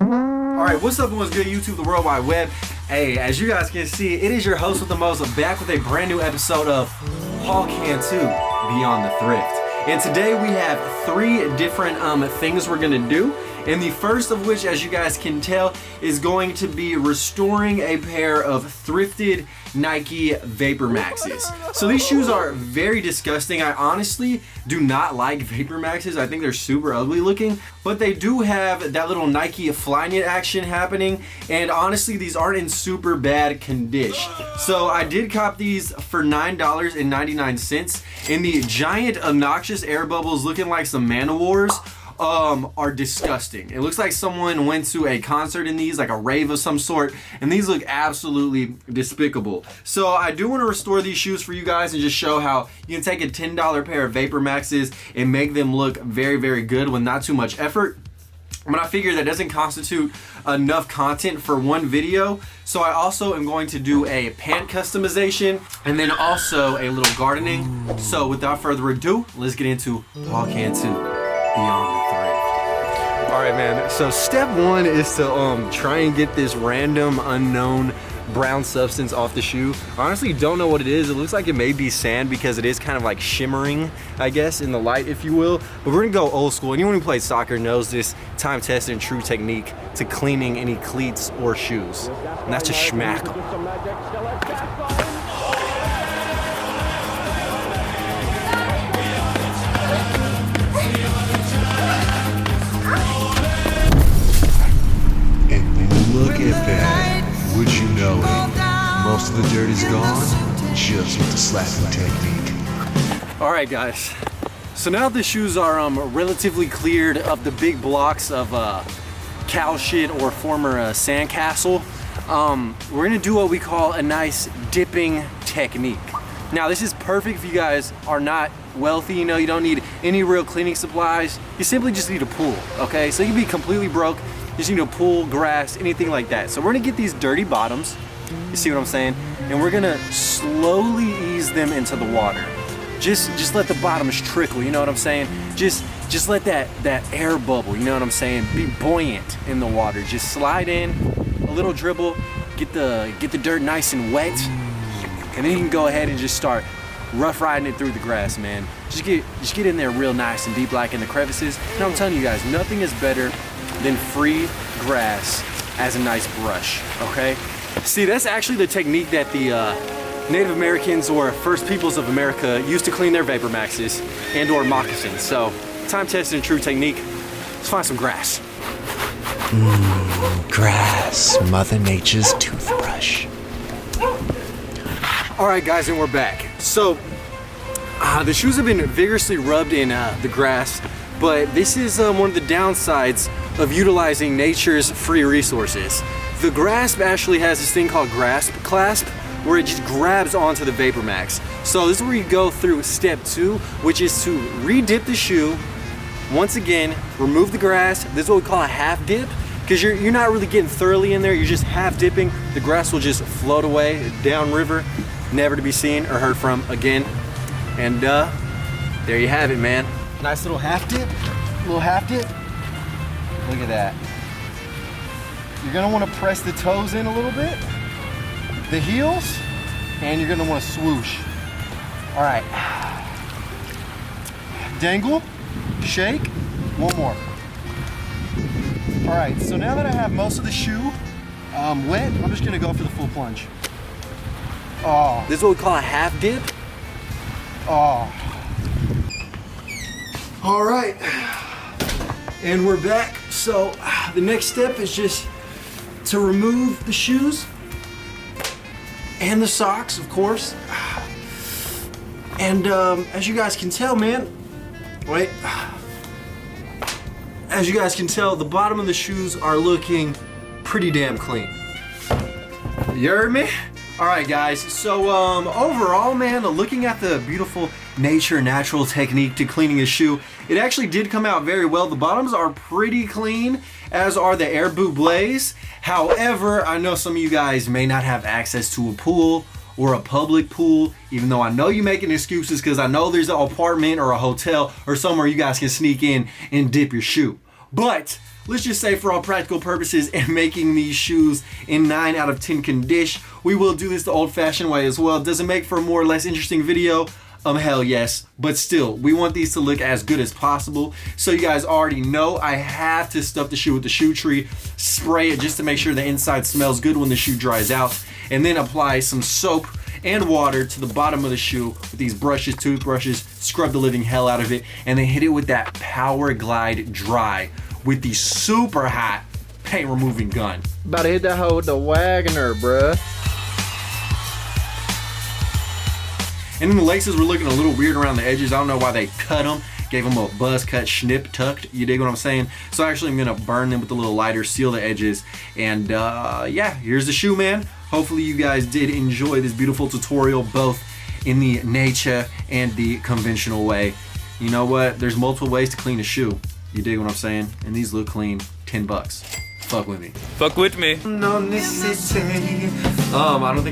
Alright, what's up and what's good YouTube, the World Wide Web? Hey, as you guys can see, it is your host with the most, back with a brand new episode of Cantu Beyond the Thrift. And today we have three different things we're gonna do. And the first of which, as you guys can tell, is going to be restoring a pair of thrifted Nike VaporMaxes. So these shoes are very disgusting. I honestly do not like VaporMaxes. I think they're super ugly looking, but they do have that little Nike Flyknit action happening. And honestly, these aren't in super bad condition. So I did cop these for $9.99. And the giant obnoxious air bubbles looking like some Man-O-Wars are disgusting. It looks like someone went to a concert in these, like a rave of some sort, and these look absolutely despicable. So I do want to restore these shoes for you guys and just show how you can take a $10 pair of VaporMaxes and make them look very, very good with not too much effort. But I figure that doesn't constitute enough content for one video. So I also am going to do a pant customization and then also a little gardening. So without further ado, let's get into Cantu Beyond the Thrift. All right, man. So step one is to try and get this random unknown brown substance off the shoe. I honestly don't know what it is. It looks like it may be sand because it is kind of like shimmering, I guess, in the light, if you will. But we're gonna go old school. Anyone who plays soccer knows this time-tested and true technique to cleaning any cleats or shoes, and that's to schmack them. Look at that. Would you know it? Most of the dirt is gone just with the slapping technique. All right, guys. So now the shoes are relatively cleared of the big blocks of cow shit or former sandcastle. We're gonna do what we call a nice dipping technique. Now this is perfect if you guys are not wealthy, you know, you don't need any real cleaning supplies. You simply just need a pool, okay? So you can be completely broke. Just need a pool, grass, anything like that. So we're gonna get these dirty bottoms, you see what I'm saying? And we're gonna slowly ease them into the water. Just let the bottoms trickle, you know what I'm saying? Just let that air bubble, you know what I'm saying? Be buoyant in the water. Just slide in, a little dribble, get the dirt nice and wet, and then you can go ahead and just start rough riding it through the grass, man. Just get in there real nice and deep, like in the crevices. And I'm telling you guys, nothing is better than free grass as a nice brush, okay? See, that's actually the technique that the Native Americans or first peoples of America used to clean their VaporMaxes and or moccasins. So, time-tested and true technique. Let's find some grass. Grass, Mother Nature's toothbrush. All right, guys, and we're back. So, the shoes have been vigorously rubbed in the grass, but this is one of the downsides of utilizing nature's free resources. The grasp actually has this thing called grasp clasp, where it just grabs onto the VaporMax. So this is where you go through step two, which is to re-dip the shoe. Once again, remove the grass. This is what we call a half dip, because you're not really getting thoroughly in there, you're just half dipping. The grass will just float away downriver, never to be seen or heard from again. And there you have it, man. Nice little half dip, Look at that. You're gonna wanna press the toes in a little bit, the heels, and you're gonna wanna swoosh. All right. Dangle, shake, one more. All right, so now that I have most of the shoe wet, I'm just gonna go for the full plunge. Oh. This is what we call a half dip. Oh. All right. And we're back. So the next step is just to remove the shoes and the socks, of course. And as you guys can tell, man, wait. As you guys can tell, the bottom of the shoes are looking pretty damn clean. You heard me? All right, guys. So overall, man, looking at the beautiful natural technique to cleaning a shoe, it actually did come out very well. The bottoms are pretty clean, as are the air boot blades. However, I know some of you guys may not have access to a pool or a public pool, even though I know you're making excuses because I know there's an apartment or a hotel or somewhere you guys can sneak in and dip your shoe. But let's just say for all practical purposes and making these shoes in 9 out of 10 condish, we will do this the old-fashioned way as well. Does it make for a more or less interesting video? Hell yes, but still, we want these to look as good as possible. So you guys already know I have to stuff the shoe with the shoe tree, spray it just to make sure the inside smells good when the shoe dries out, and then apply some soap and water to the bottom of the shoe with these brushes, toothbrushes, scrub the living hell out of it, and then hit it with that Power Glide Dry with the super hot paint removing gun. About to hit that hoe with the Wagoner, bruh. And then the laces were looking a little weird around the edges. I don't know why they cut them. Gave them a buzz cut, snip, tucked. You dig what I'm saying? So actually I'm gonna burn them with a little lighter, seal the edges. And yeah, here's the shoe, man. Hopefully you guys did enjoy this beautiful tutorial, both in the nature and the conventional way. You know what? There's multiple ways to clean a shoe. You dig what I'm saying? And these look clean. 10 bucks. Fuck with me. Fuck with me. I don't think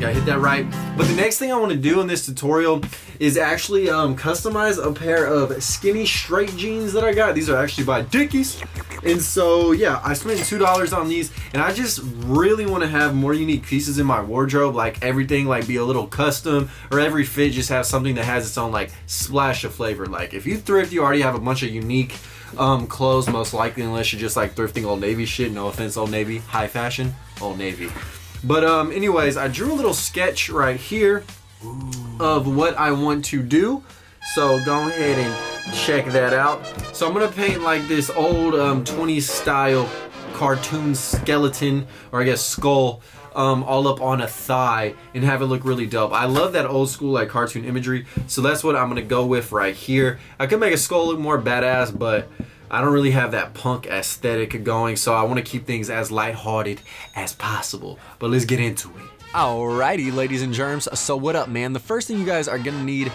I hit that right. But the next thing I want to do in this tutorial is actually customize a pair of skinny straight jeans that I got. These are actually by Dickies. And so yeah, I spent $2 on these, and I just really want to have more unique pieces in my wardrobe, like everything like be a little custom, or every fit just have something that has its own like splash of flavor. Like if you thrift, you already have a bunch of unique clothes, most likely, unless you're just like thrifting Old Navy shit. No offense, Old Navy, high fashion, Old Navy. But anyways, I drew a little sketch right here of what I want to do. So go ahead and check that out. So I'm gonna paint like this old 20s style cartoon skeleton, or I guess skull, all up on a thigh and have it look really dope. I love that old school like cartoon imagery, so that's what I'm gonna go with right here. I could make a skull look more badass, but I don't really have that punk aesthetic going, so I want to keep things as lighthearted as possible. But let's get into it. Alrighty, ladies and germs, so what up, man? The first thing you guys are gonna need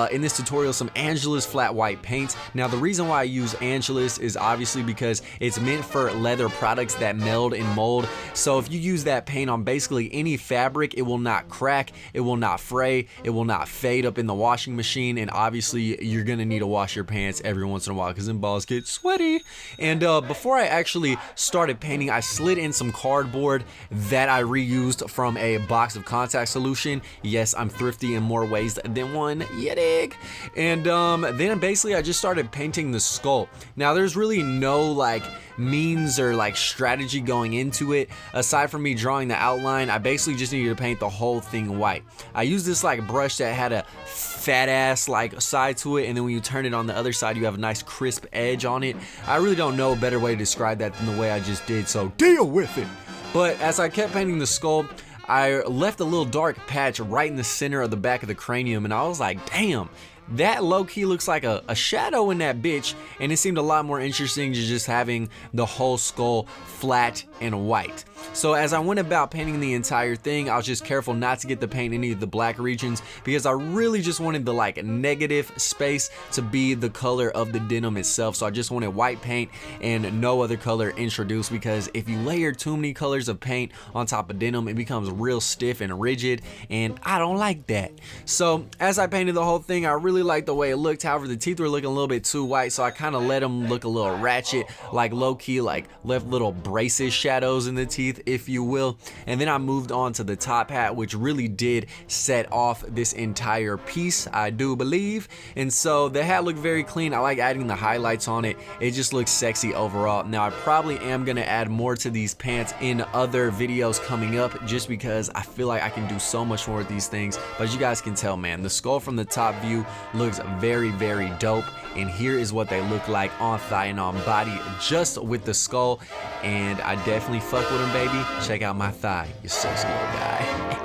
in this tutorial is some Angelus flat white paint. Now the reason why I use Angelus is obviously because it's meant for leather products that meld and mold. So if you use that paint on basically any fabric, it will not crack, it will not fray, it will not fade up in the washing machine, and obviously you're gonna need to wash your pants every once in a while because them balls get sweaty. And before I actually started painting, I slid in some cardboard that I reused from a box of contact solution. Yes, I'm thrifty in more ways than one, you dig? And then basically I just started painting the skull. Now there's really no like means or like strategy going into it aside from me drawing the outline. I basically just needed to paint the whole thing white. I used this like brush that had a fat ass like side to it, and then when you turn it on the other side you have a nice crisp edge on it. I really don't know a better way to describe that than the way I just did, so deal with it. But as I kept painting the skull, I left a little dark patch right in the center of the back of the cranium, and I was like, damn, that low-key looks like a shadow in that bitch, and it seemed a lot more interesting to just having the whole skull flat and white. So as I went about painting the entire thing, I was just careful not to get the paint in any of the black regions because I really just wanted the like negative space to be the color of the denim itself. So I just wanted white paint and no other color introduced, because if you layer too many colors of paint on top of denim, it becomes real stiff and rigid, and I don't like that. So as I painted the whole thing, I really liked the way it looked. However, the teeth were looking a little bit too white, so I kind of let them look a little ratchet, like low-key, like left little braces shadows in the teeth, if you will. And then I moved on to the top hat, which really did set off this entire piece, I do believe. And so the hat looked very clean. I like adding the highlights on it. It just looks sexy overall. Now I probably am gonna add more to these pants in other videos coming up, just because I feel like I can do so much more with these things. But you guys can tell, man, the skull from the top view looks very, very dope. And here is what they look like on thigh and on body, just with the skull. And I definitely fuck with them, baby. Check out my thigh, you sexy little guy.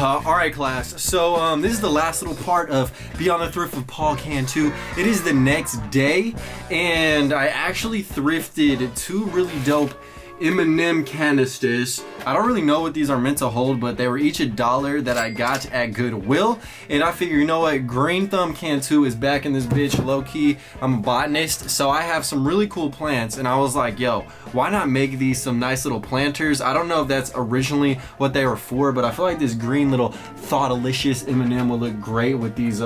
Alright class, so this is the last little part of Beyond the Thrift with Paul Cantu. It is the next day, and I actually thrifted two really dope M&M canisters. I don't really know what these are meant to hold, but they were each $1 that I got at Goodwill. And I figure, you know what, Green Thumb Cantu is back in this bitch, low-key. I'm a botanist, so I have some really cool plants, and I was like, yo, why not make these some nice little planters? I don't know if that's originally what they were for, but I feel like this green little Thoughtalicious M&M will look great with these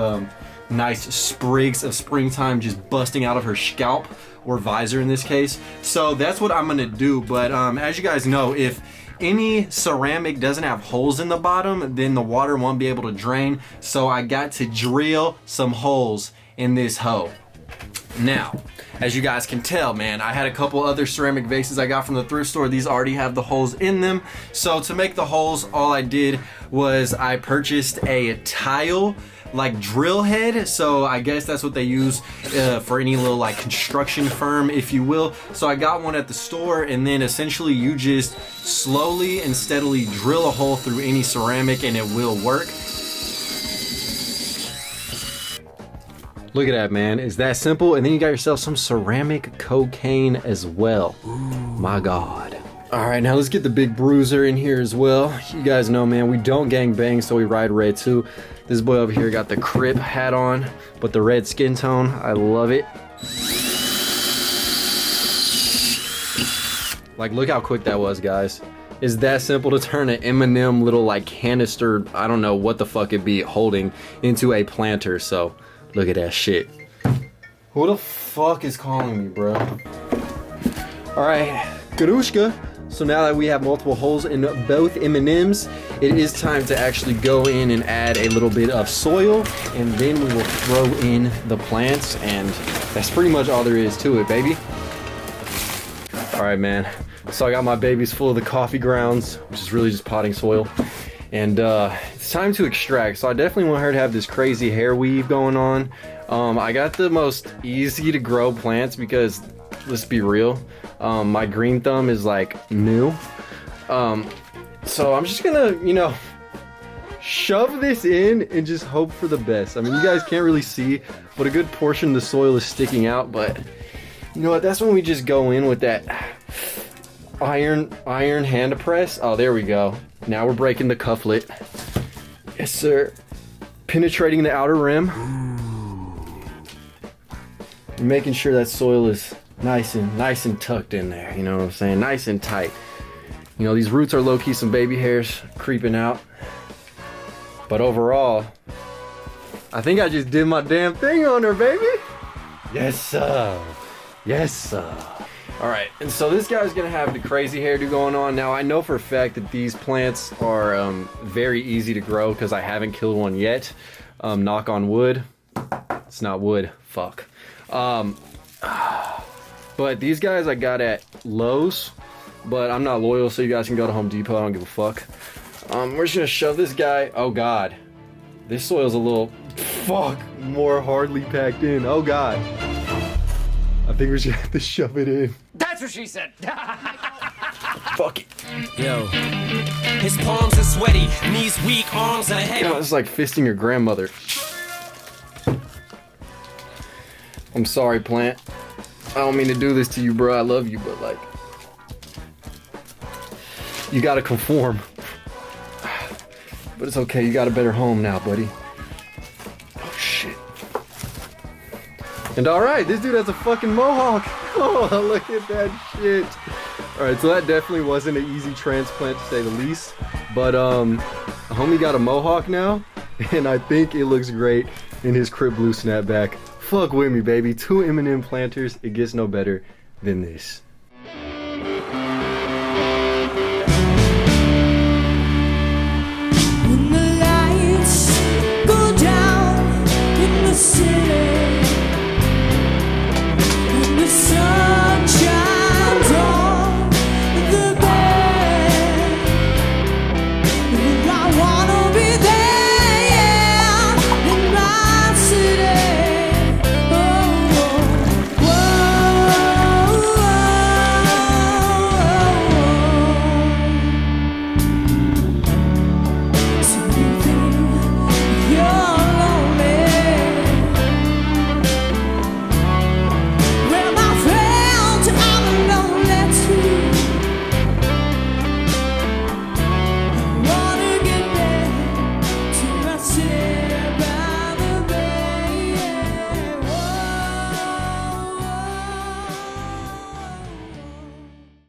nice sprigs of springtime just busting out of her scalp, or visor in this case. So that's what I'm gonna do. But as you guys know, if any ceramic doesn't have holes in the bottom, then the water won't be able to drain. So I got to drill some holes in this hoe. Now, as you guys can tell, man, I had a couple other ceramic vases I got from the thrift store. These already have the holes in them. So to make the holes, all I did was I purchased a tile like drill head. So I guess that's what they use for any little like construction firm, if you will. So I got one at the store, and then essentially you just slowly and steadily drill a hole through any ceramic and it will work. Look at that, man. It's that simple. And then you got yourself some ceramic cocaine as well. Ooh, my God. All right, now let's get the big bruiser in here as well. You guys know, man, we don't gang bang, so we ride red too. This boy over here got the Crip hat on, but the red skin tone. I love it. Like, look how quick that was, guys. It's that simple to turn an M&M little like canister, I don't know what the fuck it'd be holding, into a planter. So look at that shit. Who the fuck is calling me, bro? All right, Garushka. So now that we have multiple holes in both M&Ms, it is time to actually go in and add a little bit of soil, and then we will throw in the plants, and that's pretty much all there is to it, baby. All right, man. So I got my babies full of the coffee grounds, which is really just potting soil. And it's time to extract. So I definitely want her to have this crazy hair weave going on. I got the most easy to grow plants because, let's be real, my green thumb is like new. So I'm just gonna, you know, shove this in and just hope for the best. I mean, you guys can't really see, but a good portion of the soil is sticking out. But you know what? That's when we just go in with that iron hand press. Oh, there we go. Now we're breaking the cufflet. Yes, sir. Penetrating the outer rim. Making sure that soil is nice and tucked in there. You know what I'm saying? Nice and tight. You know, these roots are low-key some baby hairs creeping out. But overall, I think I just did my damn thing on her, baby. Yes, sir. Yes, sir. All right, and so this guy's gonna have the crazy hairdo going on. Now, I know for a fact that these plants are very easy to grow because I haven't killed one yet. Knock on wood. It's not wood. Fuck. But these guys I got at Lowe's, but I'm not loyal, so you guys can go to Home Depot. I don't give a fuck. We're just gonna shove this guy. Oh God, this soil's a little more hardly packed in. Oh God, I think we're just gonna have to shove it in. That's what she said. Fuck it. Yo, his palms are sweaty, knees weak, arms are heavy. You know, it's like fisting your grandmother. I'm sorry, plant. I don't mean to do this to you, bro. I love you, but like, you gotta conform. But it's okay. You got a better home now, buddy. Oh shit. And all right, this dude has a fucking mohawk. Oh, look at that shit. All right, so that definitely wasn't an easy transplant to say the least. But homie got a mohawk now, and I think it looks great in his Crip blue snapback. Fuck with me, baby. 2 M&M planters. It gets no better than this.